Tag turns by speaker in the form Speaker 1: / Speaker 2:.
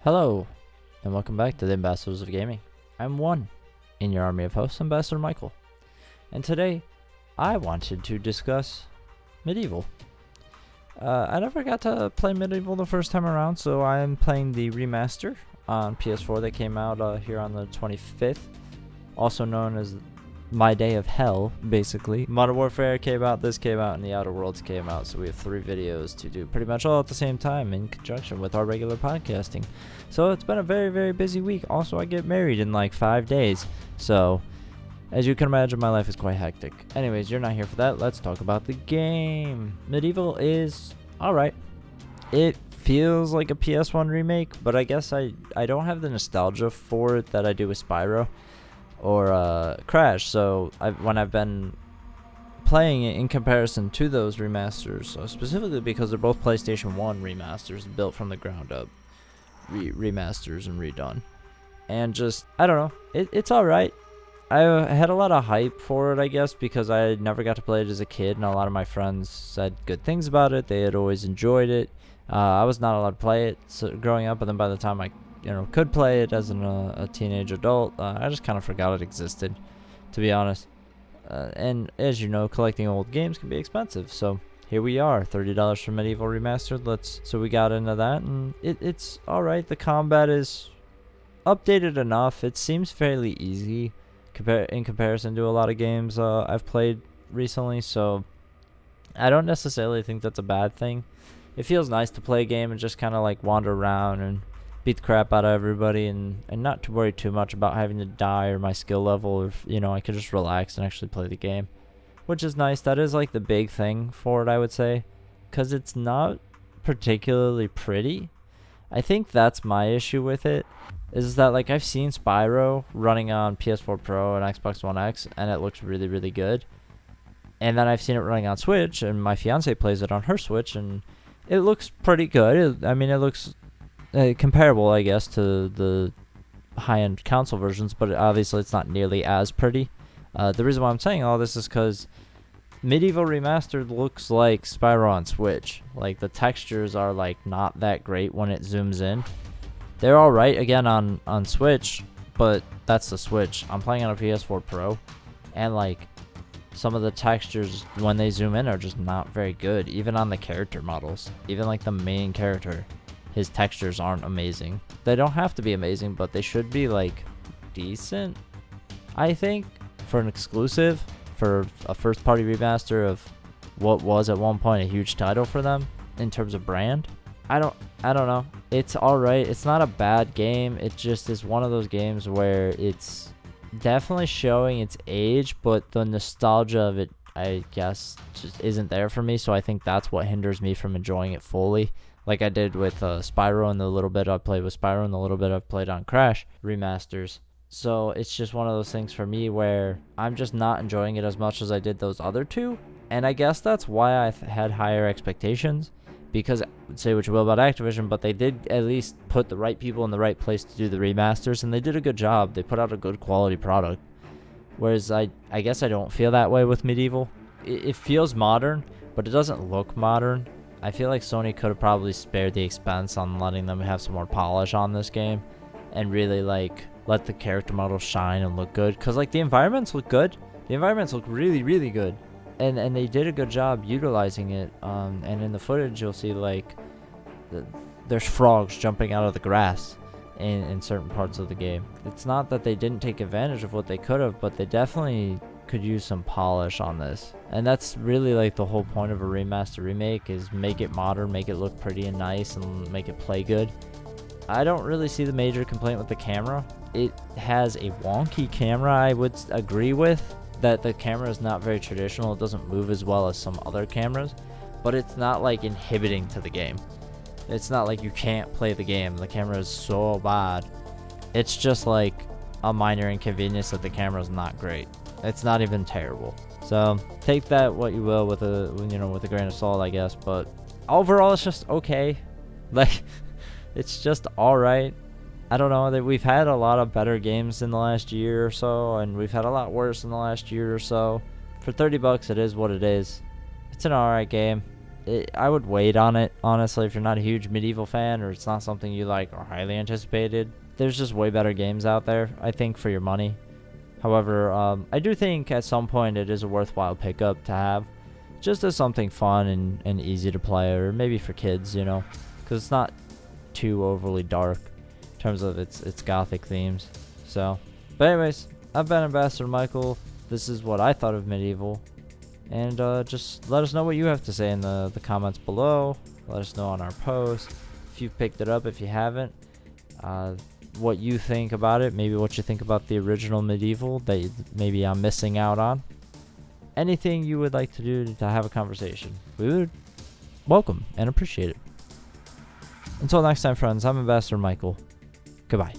Speaker 1: Hello, and welcome back to the Ambassadors of Gaming. I'm one in your army of hosts, Ambassador Michael, and today I wanted to discuss Medieval. I never got to play Medieval the first time around, so I'm playing the remaster on PS4 that came out here on the 25th, also known as My Day of Hell, basically. Modern Warfare came out, this came out, and the Outer Worlds came out, so we have 3 videos to do pretty much all at the same time in conjunction with our regular podcasting. So it's been a very, very busy week. Also, I get married in like 5 days, so as you can imagine, my life is quite hectic. Anyways, you're not here for that. Let's talk about the game. Medieval is alright. It feels like a PS1 remake, but I guess I don't have the nostalgia for it that I do with Spyro or Crash, so when I've been playing it in comparison to those remasters, specifically because they're both PlayStation 1 remasters built from the ground up, remasters and redone, and just, I don't know, it's alright. I had a lot of hype for it, I guess, because I never got to play it as a kid, and a lot of my friends said good things about it. They had always enjoyed it. I was not allowed to play it growing up, but then by the time I could play it as a teenage adult, I just kind of forgot it existed, to be honest. And as you know, collecting old games can be expensive, so here we are, $30 for Medieval Remastered. So we got into that, and it's alright. The combat is updated enough. It seems fairly easy in comparison to a lot of games I've played recently, so I don't necessarily think that's a bad thing. It feels nice to play a game and just kind of like wander around and beat the crap out of everybody and not to worry too much about having to die or my skill level, or I could just relax and actually play the game, which is nice. That is like the big thing for it, I would say, because it's not particularly pretty. I think that's my issue with it, is that like I've seen Spyro running on PS4 Pro and Xbox One X, and it looks really, really good. And then I've seen it running on Switch, and my fiance plays it on her Switch, and it looks pretty good. It looks comparable, I guess, to the high-end console versions, but obviously it's not nearly as pretty. The reason why I'm saying all this is because Medieval Remastered looks like Spyro on Switch. Like, the textures are like not that great when it zooms in. They're alright again on Switch, but that's the Switch. I'm playing on a PS4 Pro, and like some of the textures when they zoom in are just not very good, even on the character models. Even like the main character, his textures aren't amazing. They don't have to be amazing, but they should be like decent, I think, for an exclusive, for a first party remaster of what was at one point a huge title for them in terms of brand. I don't know. It's alright. It's not a bad game. It just is one of those games where it's definitely showing its age, but the nostalgia of it, I guess, just isn't there for me. So I think that's what hinders me from enjoying it fully, like I did with Spyro and the little bit I played with Spyro and the little bit I've played on Crash remasters. So it's just one of those things for me where I'm just not enjoying it as much as I did those other two. And I guess that's why I had higher expectations, because say what you will about Activision, but they did at least put the right people in the right place to do the remasters, and they did a good job. They put out a good quality product. Whereas I guess I don't feel that way with Medieval. It feels modern, but it doesn't look modern. I feel like Sony could have probably spared the expense on letting them have some more polish on this game and really like let the character models shine and look good, because like the environments look good. The environments look really, really good. And they did a good job utilizing it. And in the footage, you'll see like there's frogs jumping out of the grass in certain parts of the game. It's not that they didn't take advantage of what they could have, but they definitely could use some polish on this. And that's really like the whole point of a remaster remake, is make it modern, make it look pretty and nice, and make it play good. I don't really see the major complaint with the camera. It has a wonky camera, I would agree with. That the camera is not very traditional. It doesn't move as well as some other cameras, but it's not like inhibiting to the game. It's not like you can't play the game. The camera is so bad. It's just like a minor inconvenience that the camera is not great. It's not even terrible. So take that what you will with a grain of salt, I guess. But overall, it's just okay. Like, it's just all right. I don't know, that we've had a lot of better games in the last year or so, and we've had a lot worse in the last year or so. For $30, it is what it is. It's an alright game. I would wait on it. honestly, if you're not a huge Medieval fan or it's not something you like or highly anticipated, there's just way better games out there, I think, for your money. However, I do think at some point it is a worthwhile pickup to have, just as something fun and easy to play, or maybe for kids, you know, because it's not too overly dark in terms of its gothic themes. So, but anyways, I've been Ambassador Michael. This is what I thought of Medieval, and just let us know what you have to say in the comments below. Let us know on our post if you picked it up, if you haven't, what you think about it, maybe what you think about the original Medieval that maybe I'm missing out on. Anything you would like to do to have a conversation, we would welcome and appreciate it. Until next time, friends, I'm Ambassador Michael. Goodbye.